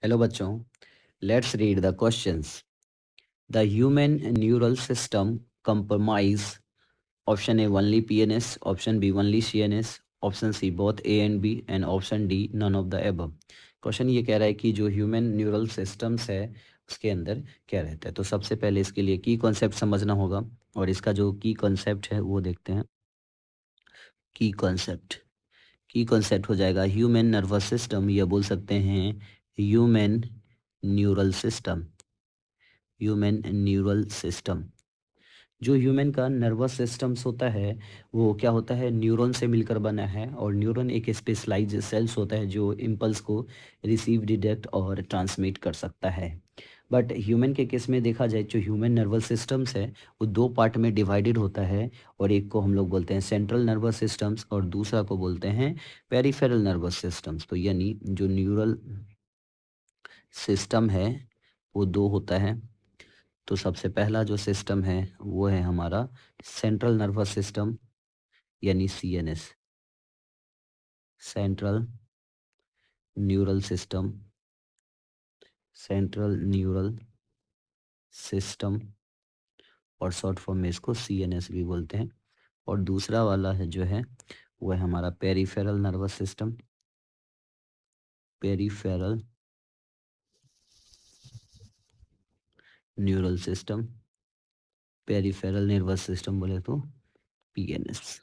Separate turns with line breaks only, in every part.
Hello बच्चों, let's read the questions. The human neural system compromise option A only PNS, option B only CNS, option C both A and B and option D none of the above. Question ये कह रहा है कि जो human neural systems है उसके अंदर क्या रहता है। तो सबसे पहले इसके लिए की कॉन्सेप्ट समझना होगा और इसका जो की कॉन्सेप्ट है वो देखते हैं। की कॉन्सेप्ट हो जाएगा ह्यूमन नर्वस सिस्टम, या बोल सकते हैं human neural system. Human neural system, जो ह्यूमन का नर्वस सिस्टम्स होता है वो क्या होता है, न्यूरॉन से मिलकर बना है। और न्यूरॉन एक स्पेशलाइज्ड सेल्स होता है जो इम्पल्स को रिसीव, डिटेक्ट और ट्रांसमिट कर सकता है। बट ह्यूमन के केस में देखा जाए, जो ह्यूमन नर्वस सिस्टम्स है वो दो पार्ट में डिवाइडेड होता है। और एक को हम लोग बोलते हैं सेंट्रल नर्वस सिस्टम्स और दूसरा को बोलते हैं पेरिफेरल नर्वस सिस्टम्स। तो यानी जो न्यूरल सिस्टम है वो दो होता है। तो सबसे पहला जो सिस्टम है वो है हमारा सेंट्रल नर्वस सिस्टम, यानी CNS, central neural system, central neural system, और शॉर्ट फॉर्म में इसको सीएनएस भी बोलते हैं। और दूसरा वाला है जो है वो है हमारा peripheral nervous system, peripheral neural system, peripheral nervous system बोले तो पीएनएस।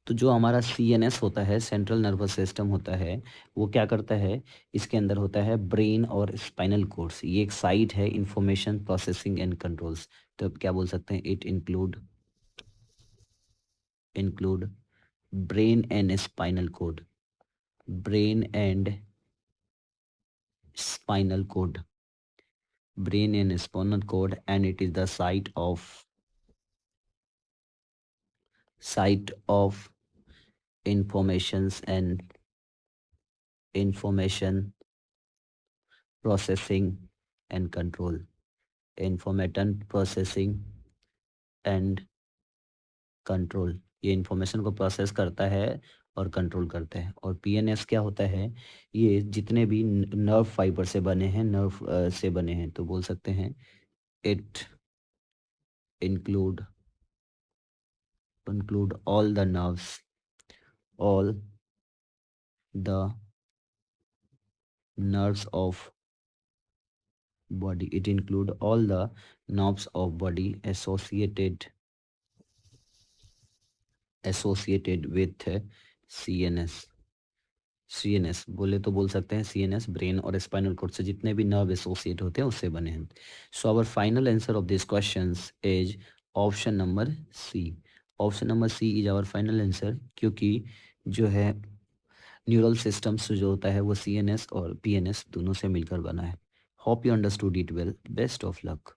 तो जो हमारा सीएनएस होता है, सेंट्रल नर्वस सिस्टम होता है, वो क्या करता है, इसके अंदर होता है ब्रेन और स्पाइनल कोर्ड्स। ये एक साइट है इंफॉर्मेशन प्रोसेसिंग एंड कंट्रोल्स। तो अब क्या बोल सकते हैं, it include brain and spinal cord, brain and spinal cord, brain and spinal cord, and it is the site of informations and information processing and control, information processing and control. ये information को process करता है और control करता है। और PNS क्या होता है, ये जितने भी नर्व फाइबर से बने हैं, नर्व से बने हैं, तो बोल सकते हैं it include include all the nerves, all the nerves of body. It include all the nerves of body associated with CNS। CNS बोले तो बोल सकते हैं सीएनएस ब्रेन और स्पाइनल कोर्ड से जितने भी नर्व एसोसिएट होते हैं उससे बने हैं। So our final answer of this questions is option number C. Option number C is our final answer, क्योंकि जो है न्यूरल सिस्टम्स जो होता है वो सीएनएस और पीएनएस दोनों से मिलकर बना है। Hope you understood it well. Best of luck.